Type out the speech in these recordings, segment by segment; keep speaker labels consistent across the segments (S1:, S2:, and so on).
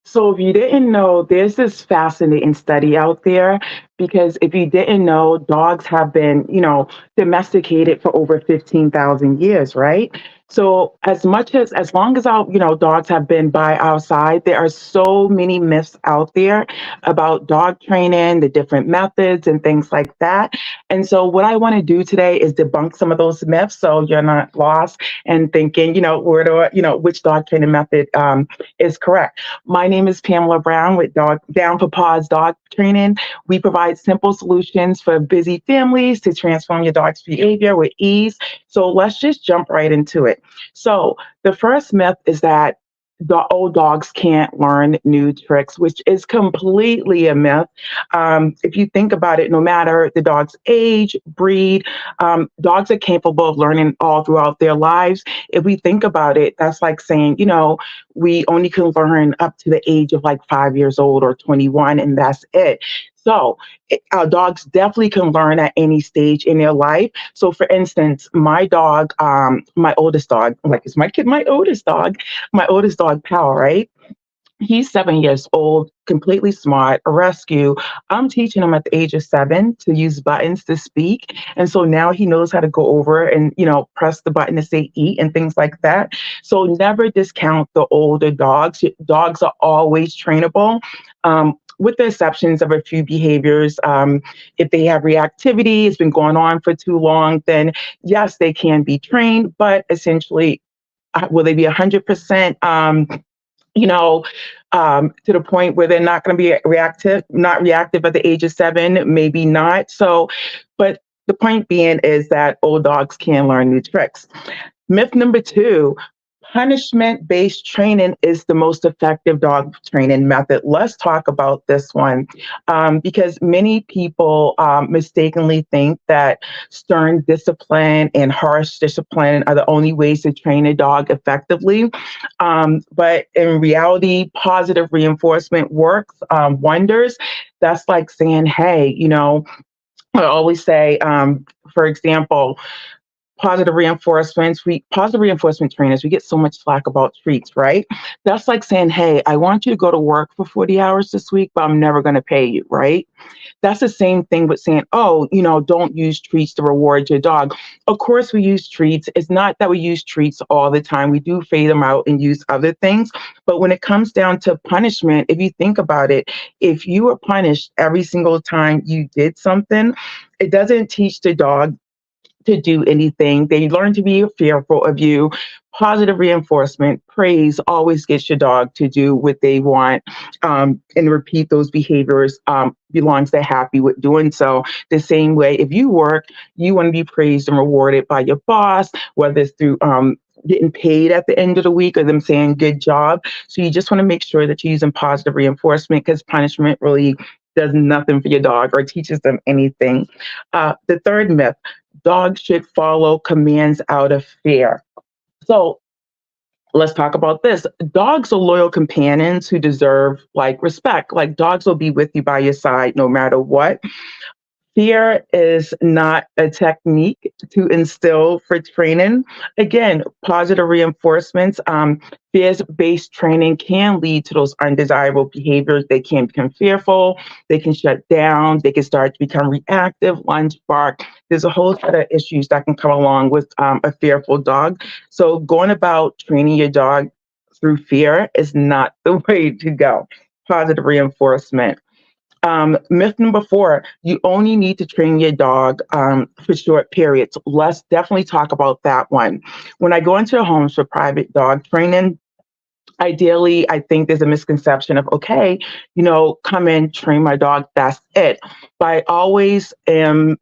S1: So, if you didn't know, there's this fascinating study out there because if you didn't know, dogs have been, domesticated for over 15,000 years, right? So, as long as our, dogs have been by our side, there are so many myths out there about dog training, the different methods and things like that. And so, what I want to do today is debunk some of those myths so you're not lost and thinking, which dog training method is correct. My name is Pamela Brown with Down for Paws Dog Training. We provide simple solutions for busy families to transform your dog's behavior with ease. So let's just jump right into it. So the first myth is that the old dogs can't learn new tricks, which is completely a myth. If you think about it, no matter the dog's age, breed, dogs are capable of learning all throughout their lives. If we think about it, that's like saying, we only can learn up to the age of like 5 years old or 21, and that's it. So, our dogs definitely can learn at any stage in their life. So, for instance, my dog, my oldest dog, like it's my kid, my oldest dog, Pal, right? He's 7 years old, completely smart, a rescue. I'm teaching him at the age of 7 to use buttons to speak. And so now he knows how to go over and, press the button to say eat and things like that. So never discount the older dogs. Dogs are always trainable. With the exceptions of a few behaviors, if they have reactivity, it's been going on for too long, then yes, they can be trained, but essentially, will they be 100%? You know, to the point where they're not going to be not reactive at the age of 7, maybe not. So, but the point being is that old dogs can learn new tricks. Myth number two, punishment based training is the most effective dog training method. Let's talk about this one because many people mistakenly think that stern discipline and harsh discipline are the only ways to train a dog effectively. But in reality, positive reinforcement works wonders. That's like saying, hey, I always say, for example, positive reinforcement trainers, we get so much slack about treats, right? That's like saying, hey, I want you to go to work for 40 hours this week, but I'm never going to pay you, right? That's the same thing with saying, oh, don't use treats to reward your dog. Of course we use treats. It's not that we use treats all the time. We do fade them out and use other things. But when it comes down to punishment, if you think about it, if you were punished every single time you did something, it doesn't teach the dog to do anything. They learn to be fearful of you. Positive reinforcement, praise always gets your dog to do what they want and repeat those behaviors belongs they're happy with doing so. The same way, if you work, you want to be praised and rewarded by your boss, whether it's through getting paid at the end of the week or them saying good job. So you just want to make sure that you're using positive reinforcement because punishment really does nothing for your dog or teaches them anything. The third myth, dogs should follow commands out of fear. So let's talk about this. Dogs are loyal companions who deserve like respect. Like dogs will be with you by your side no matter what. Fear is not a technique to instill for training. Again, positive reinforcements, fear-based training can lead to those undesirable behaviors. They can become fearful, they can shut down, they can start to become reactive, lunge, bark. There's a whole set of issues that can come along with a fearful dog. So going about training your dog through fear is not the way to go. Positive reinforcement. Myth number four, you only need to train your dog for short periods. Let's definitely talk about that one. When I go into homes for private dog training, ideally, I think there's a misconception of, okay, come in, train my dog, that's it. But I always am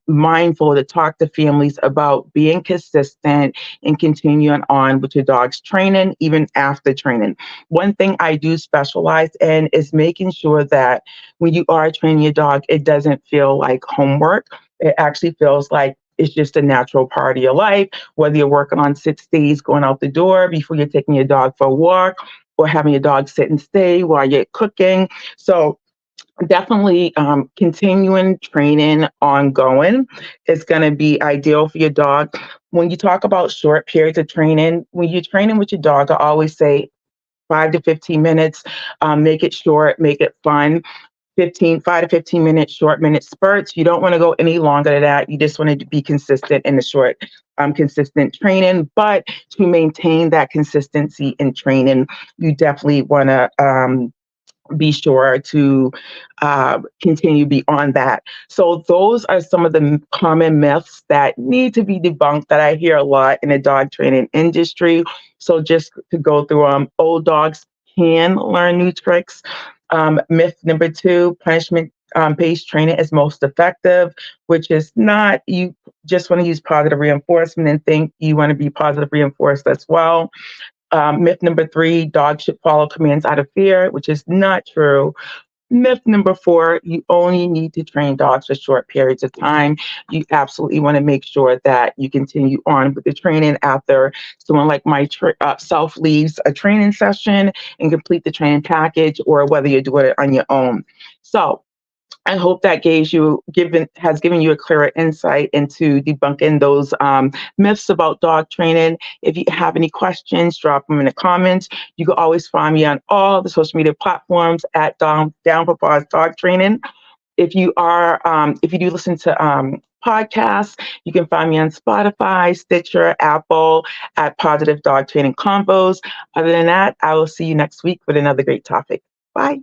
S1: mindful to talk to families about being consistent and continuing on with your dog's training, even after training. One thing I do specialize in is making sure that when you are training your dog, it doesn't feel like homework. It actually feels like it's just a natural part of your life, whether you're working on 6 days going out the door before you're taking your dog for a walk or having your dog sit and stay while you're cooking. So definitely continuing training ongoing is going to be ideal for your dog. When you talk about short periods of training, when you're training with your dog, I always say 5 to 15 minutes. Make it short, make it fun. 5 to 15 minute short minute spurts. You don't want to go any longer than that. You just want to be consistent in the short, consistent training. But to maintain that consistency in training, you definitely want to be sure to continue beyond that. So, those are some of the common myths that need to be debunked that I hear a lot in the dog training industry. So, just to go through them, old dogs can learn new tricks. Myth number two, punishment based training is most effective, which is not, you just want to use positive reinforcement and think you want to be positive reinforced as well. Myth number three, dogs should follow commands out of fear, which is not true. Myth number four, you only need to train dogs for short periods of time. You absolutely want to make sure that you continue on with the training after someone like myself leaves a training session and complete the training package, or whether you're doing it on your own. So, I hope that has given you a clearer insight into debunking those myths about dog training. If you have any questions, drop them in the comments. You can always find me on all the social media platforms at Down for Paws Dog Training. If you do listen to podcasts, you can find me on Spotify, Stitcher, Apple at Positive Dog Training Combos. Other than that, I will see you next week with another great topic. Bye.